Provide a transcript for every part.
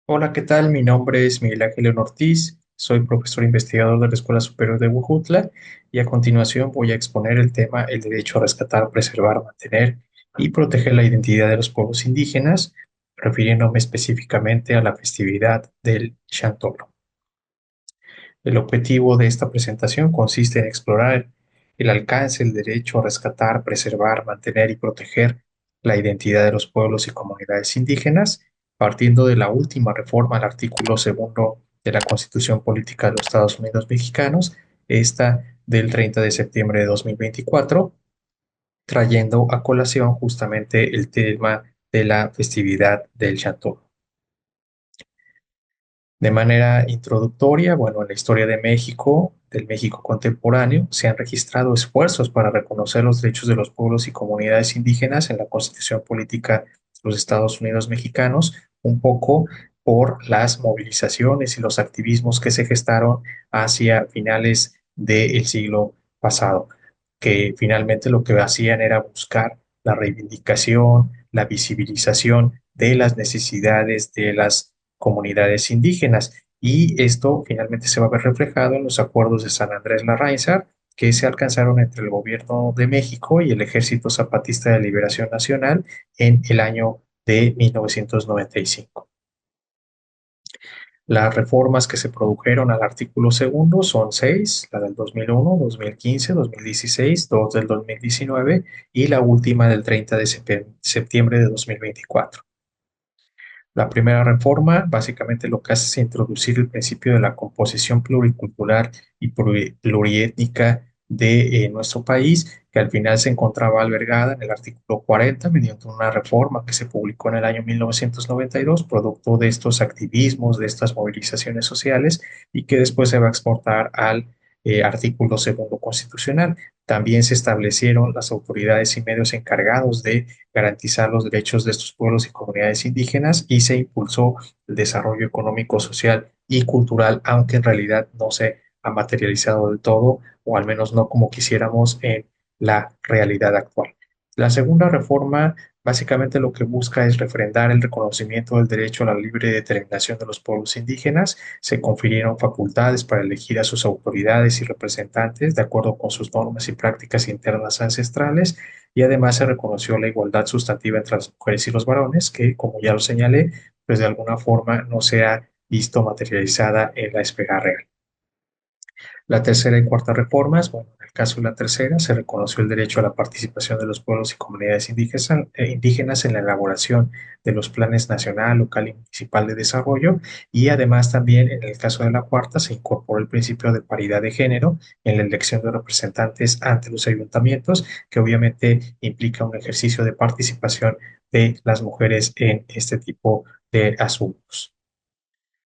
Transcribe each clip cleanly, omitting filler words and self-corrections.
Hola, ¿qué tal? Mi nombre es Miguel Ángel León Ortiz, soy profesor investigador de la Escuela Superior de Huejutla y a continuación voy a exponer el tema el derecho a rescatar, preservar, mantener y proteger la identidad de los pueblos indígenas, refiriéndome específicamente a la festividad del Chantolo. El objetivo de esta presentación consiste en explorar el alcance del derecho a rescatar, preservar, mantener y proteger la identidad de los pueblos y comunidades indígenas, partiendo de la última reforma al artículo segundo de la Constitución Política de los Estados Unidos Mexicanos, esta del 30 de septiembre de 2024, trayendo a colación justamente el tema de la festividad del Chantolo. De manera introductoria, bueno, en la historia de México, del México contemporáneo, se han registrado esfuerzos para reconocer los derechos de los pueblos y comunidades indígenas en la Constitución Política de los Estados Unidos Mexicanos, un poco por las movilizaciones y los activismos que se gestaron hacia finales del siglo pasado, que finalmente lo que hacían era buscar la reivindicación, la visibilización de las necesidades de las comunidades indígenas. Y esto finalmente se va a ver reflejado en los acuerdos de San Andrés Larraíza que se alcanzaron entre el gobierno de México y el Ejército Zapatista de Liberación Nacional en el año de 1995. Las reformas que se produjeron al artículo segundo son seis, la del 2001, 2015, 2016, dos del 2019 y la última del 30 de septiembre de 2024. La primera reforma básicamente lo que hace es introducir el principio de la composición pluricultural y pluriétnica de nuestro país, que al final se encontraba albergada en el artículo 40 mediante una reforma que se publicó en el año 1992, producto de estos activismos, de estas movilizaciones sociales, y que después se va a exportar al artículo segundo constitucional. También se establecieron las autoridades y medios encargados de garantizar los derechos de estos pueblos y comunidades indígenas y se impulsó el desarrollo económico, social y cultural, aunque en realidad no se ha materializado del todo, o al menos no como quisiéramos en la realidad actual. La segunda reforma básicamente lo que busca es refrendar el reconocimiento del derecho a la libre determinación de los pueblos indígenas. Se confirieron facultades para elegir a sus autoridades y representantes de acuerdo con sus normas y prácticas internas ancestrales, y además se reconoció la igualdad sustantiva entre las mujeres y los varones, que, como ya lo señalé, pues de alguna forma no se ha visto materializada en la esfera real. La tercera y cuarta reformas, bueno, en el caso de la tercera, se reconoció el derecho a la participación de los pueblos y comunidades indígenas en la elaboración de los planes nacional, local y municipal de desarrollo, y además también en el caso de la cuarta se incorporó el principio de paridad de género en la elección de representantes ante los ayuntamientos, que obviamente implica un ejercicio de participación de las mujeres en este tipo de asuntos.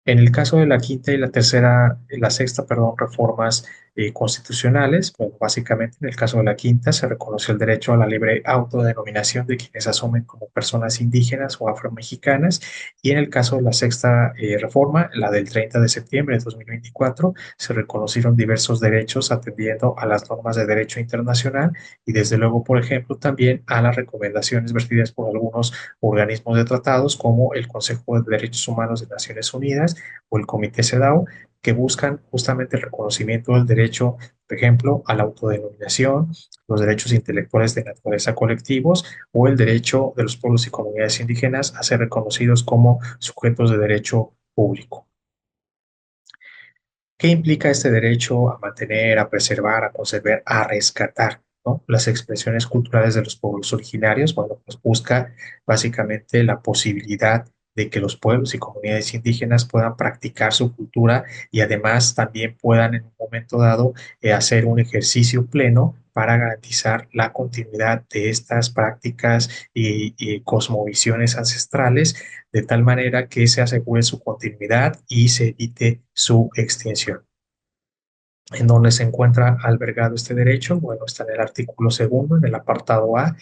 En el caso de la quinta y la tercera, la sexta, perdón, reformas constitucionales, bueno, básicamente en el caso de la quinta se reconoció el derecho a la libre autodenominación de quienes asumen como personas indígenas o afromexicanas, y en el caso de la sexta reforma, la del 30 de septiembre de 2024, se reconocieron diversos derechos atendiendo a las normas de derecho internacional y desde luego, por ejemplo, también a las recomendaciones vertidas por algunos organismos de tratados como el Consejo de Derechos Humanos de Naciones Unidas o el Comité CEDAW, que buscan justamente el reconocimiento del derecho, por ejemplo, a la autodenominación, los derechos intelectuales de naturaleza colectivos o el derecho de los pueblos y comunidades indígenas a ser reconocidos como sujetos de derecho público. ¿Qué implica este derecho a mantener, a preservar, a conservar, a rescatar, ¿no? Las expresiones culturales de los pueblos originarios? Bueno, pues busca básicamente la posibilidad de que los pueblos y comunidades indígenas puedan practicar su cultura y además también puedan en un momento dado hacer un ejercicio pleno para garantizar la continuidad de estas prácticas y cosmovisiones ancestrales, de tal manera que se asegure su continuidad y se evite su extinción. ¿En dónde se encuentra albergado este derecho? Bueno, está en el artículo segundo, en el apartado A,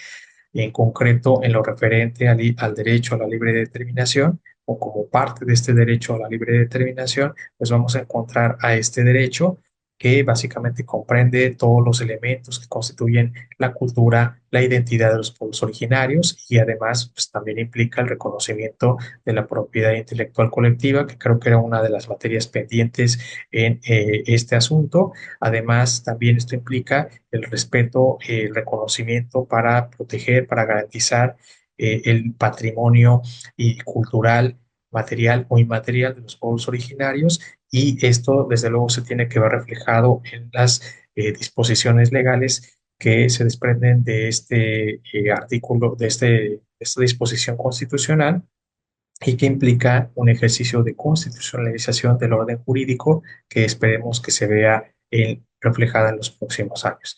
y en concreto en lo referente al derecho a la libre determinación, o como parte de este derecho a la libre determinación, pues vamos a encontrar a este derecho que básicamente comprende todos los elementos que constituyen la cultura, la identidad de los pueblos originarios y además pues, también implica el reconocimiento de la propiedad intelectual colectiva, que creo que era una de las materias pendientes en este asunto. Además, también esto implica el respeto, el reconocimiento para proteger, para garantizar el patrimonio y cultural, material o inmaterial de los pueblos originarios y esto desde luego se tiene que ver reflejado en las disposiciones legales que se desprenden de este artículo, de esta disposición constitucional y que implica un ejercicio de constitucionalización del orden jurídico que esperemos que se vea reflejada en los próximos años.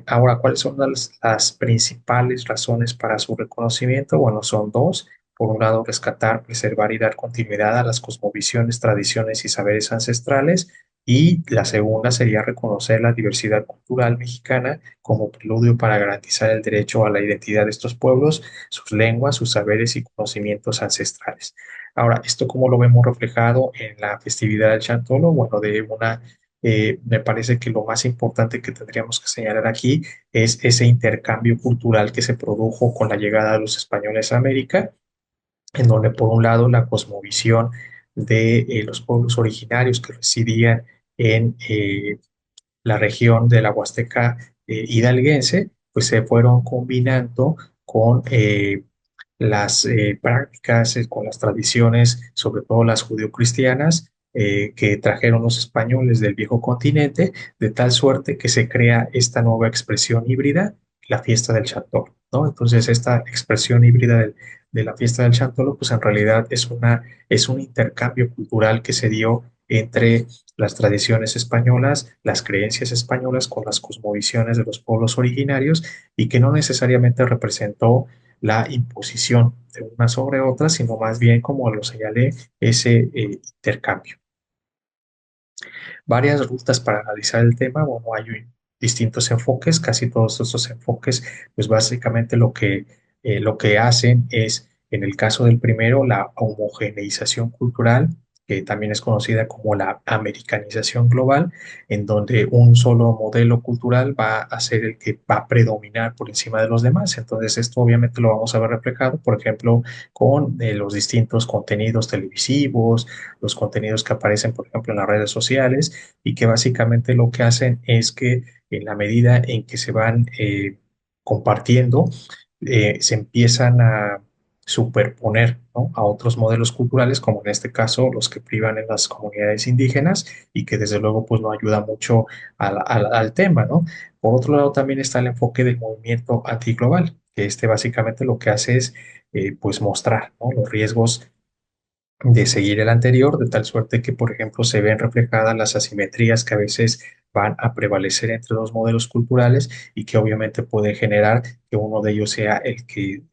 Ahora, ¿cuáles son las principales razones para su reconocimiento? Bueno, son dos. Por un lado, rescatar, preservar y dar continuidad a las cosmovisiones, tradiciones y saberes ancestrales. Y la segunda sería reconocer la diversidad cultural mexicana como preludio para garantizar el derecho a la identidad de estos pueblos, sus lenguas, sus saberes y conocimientos ancestrales. Ahora, ¿esto cómo lo vemos reflejado en la festividad del Chantolo? Bueno, me parece que lo más importante que tendríamos que señalar aquí es ese intercambio cultural que se produjo con la llegada de los españoles a América, en donde por un lado la cosmovisión de los pueblos originarios que residían en la región de la Huasteca hidalguense, pues se fueron combinando con las prácticas, con las tradiciones, sobre todo las judeocristianas, que trajeron los españoles del viejo continente, de tal suerte que se crea esta nueva expresión híbrida, la fiesta del Chantolo, ¿no? Entonces, esta expresión híbrida de la fiesta del Chantolo, pues en realidad es un intercambio cultural que se dio entre las tradiciones españolas, las creencias españolas con las cosmovisiones de los pueblos originarios y que no necesariamente representó la imposición de una sobre otra, sino más bien, como lo señalé, ese intercambio. Varias rutas para analizar el tema, bueno, hay distintos enfoques, casi todos estos enfoques, pues básicamente lo que hacen es, en el caso del primero, la homogeneización cultural, que también es conocida como la americanización global, en donde un solo modelo cultural va a ser el que va a predominar por encima de los demás. Entonces, esto obviamente lo vamos a ver reflejado, por ejemplo, con los distintos contenidos televisivos, los contenidos que aparecen, por ejemplo, en las redes sociales y que básicamente lo que hacen es que en la medida en que se van compartiendo, se empiezan a superponer, ¿no?, a otros modelos culturales, como en este caso los que privan en las comunidades indígenas y que desde luego pues no ayuda mucho al tema, ¿no? Por otro lado también está el enfoque del movimiento antiglobal, que este básicamente lo que hace es pues mostrar, ¿no?, los riesgos de seguir el anterior, de tal suerte que, por ejemplo, se ven reflejadas las asimetrías que a veces van a prevalecer entre dos modelos culturales y que obviamente puede generar que uno de ellos sea el que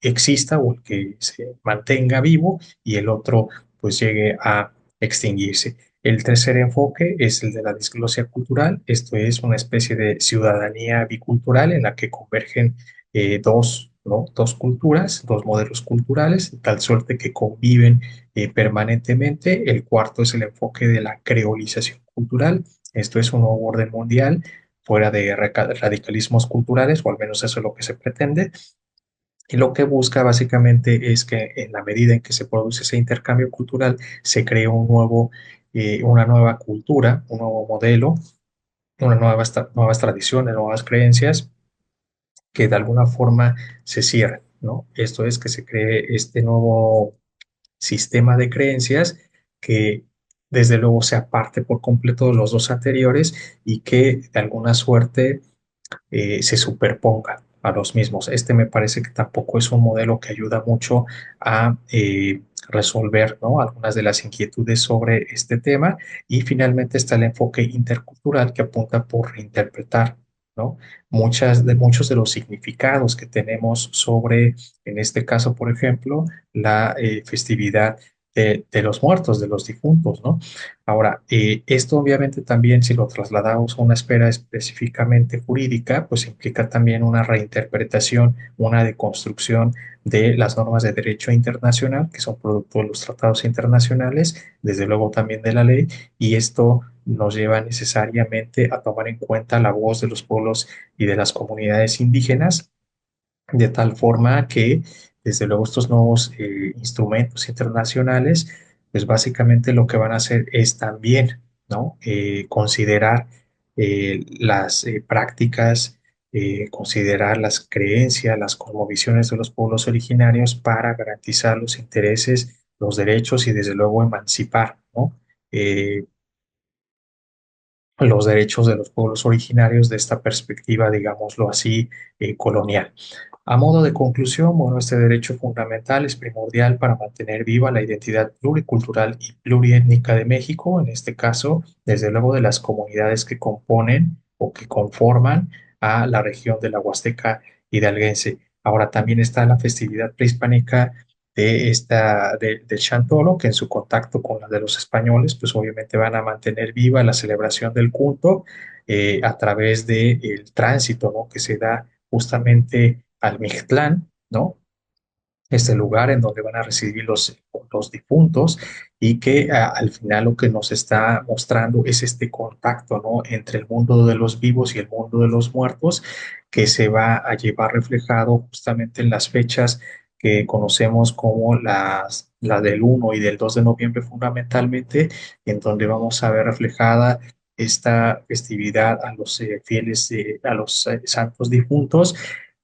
exista o el que se mantenga vivo y el otro pues llegue a extinguirse. El tercer enfoque es el de la disglosia cultural. Esto es una especie de ciudadanía bicultural en la que convergen dos, ¿no?, dos culturas, dos modelos culturales, de tal suerte que conviven permanentemente. El cuarto es el enfoque de la creolización cultural. Esto es un nuevo orden mundial fuera de radicalismos culturales, o al menos eso es lo que se pretende. Y lo que busca básicamente es que en la medida en que se produce ese intercambio cultural, se cree una nueva cultura, un nuevo modelo, nuevas tradiciones, nuevas creencias que de alguna forma se cierren, ¿no? Esto es que se cree este nuevo sistema de creencias que desde luego se aparte por completo de los dos anteriores y que de alguna suerte se superpongan a los mismos. Este me parece que tampoco es un modelo que ayuda mucho a resolver, ¿no?, algunas de las inquietudes sobre este tema. Y finalmente está el enfoque intercultural que apunta por reinterpretar, ¿no?, muchos de los significados que tenemos sobre, en este caso, por ejemplo, la festividad de los muertos, de los difuntos, ¿no? Ahora, esto obviamente también, si lo trasladamos a una esfera específicamente jurídica, pues implica también una reinterpretación, una deconstrucción de las normas de derecho internacional, que son producto de los tratados internacionales, desde luego también de la ley, y esto nos lleva necesariamente a tomar en cuenta la voz de los pueblos y de las comunidades indígenas, de tal forma que, desde luego, estos nuevos instrumentos internacionales, pues básicamente lo que van a hacer es también, ¿no? Considerar las prácticas, considerar las creencias, las cosmovisiones de los pueblos originarios para garantizar los intereses, los derechos y, desde luego, emancipar, ¿no? Eh, los derechos de los pueblos originarios de esta perspectiva, digámoslo así, colonial. A modo de conclusión, bueno, este derecho fundamental es primordial para mantener viva la identidad pluricultural y pluriétnica de México, en este caso, desde luego de las comunidades que componen o que conforman a la región de la Huasteca hidalguense. Ahora también está la festividad prehispánica del Chantolo, que en su contacto con la de los españoles, pues obviamente van a mantener viva la celebración del culto a través del tránsito, ¿no? Que se da justamente al Mictlán, ¿no? Este lugar en donde van a recibir los difuntos y que al final lo que nos está mostrando es este contacto, ¿no? Entre el mundo de los vivos y el mundo de los muertos, que se va a llevar reflejado justamente en las fechas que conocemos como la del 1 y del 2 de noviembre fundamentalmente, en donde vamos a ver reflejada esta festividad a los fieles, a los santos difuntos,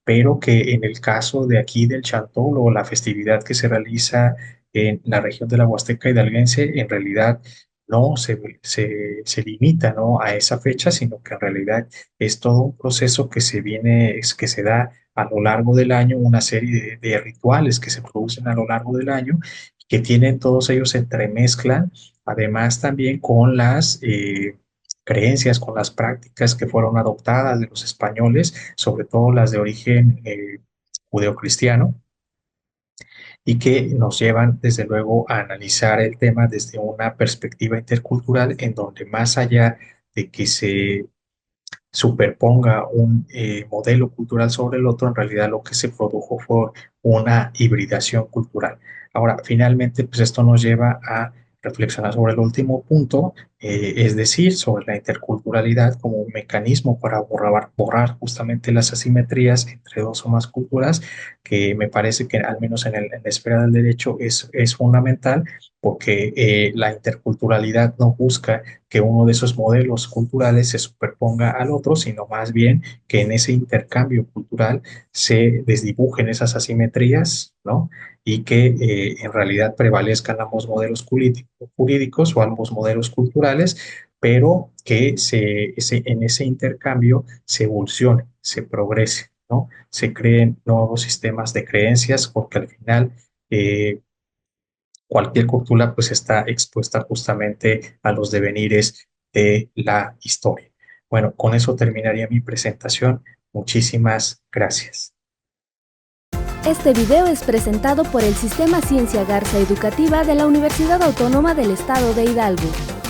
pero que en el caso de aquí del Chantol o la festividad que se realiza en la región de la Huasteca hidalguense, en realidad no se limita, ¿no? A esa fecha, sino que en realidad es todo un proceso que se viene, que se da a lo largo del año, una serie de rituales que se producen a lo largo del año, que tienen todos ellos, se entremezclan, además también con las creencias, con las prácticas que fueron adoptadas de los españoles, sobre todo las de origen judeocristiano, y que nos llevan desde luego a analizar el tema desde una perspectiva intercultural en donde, más allá de que se superponga un modelo cultural sobre el otro, en realidad lo que se produjo fue una hibridación cultural. Ahora, finalmente, pues esto nos lleva a reflexionar sobre el último punto, es decir, sobre la interculturalidad como un mecanismo para borrar justamente las asimetrías entre dos o más culturas, que me parece que al menos en la esfera del derecho es fundamental, porque la interculturalidad no busca que uno de esos modelos culturales se superponga al otro, sino más bien que en ese intercambio cultural se desdibujen esas asimetrías, ¿no? Y que en realidad prevalezcan ambos modelos jurídicos o ambos modelos culturales, pero que en ese intercambio se evolucione, se progrese, ¿no? Se creen nuevos sistemas de creencias, porque al final cualquier cultura pues está expuesta justamente a los devenires de la historia. Bueno, con eso terminaría mi presentación. Muchísimas gracias. Este video es presentado por el Sistema Ciencia Garza Educativa de la Universidad Autónoma del Estado de Hidalgo.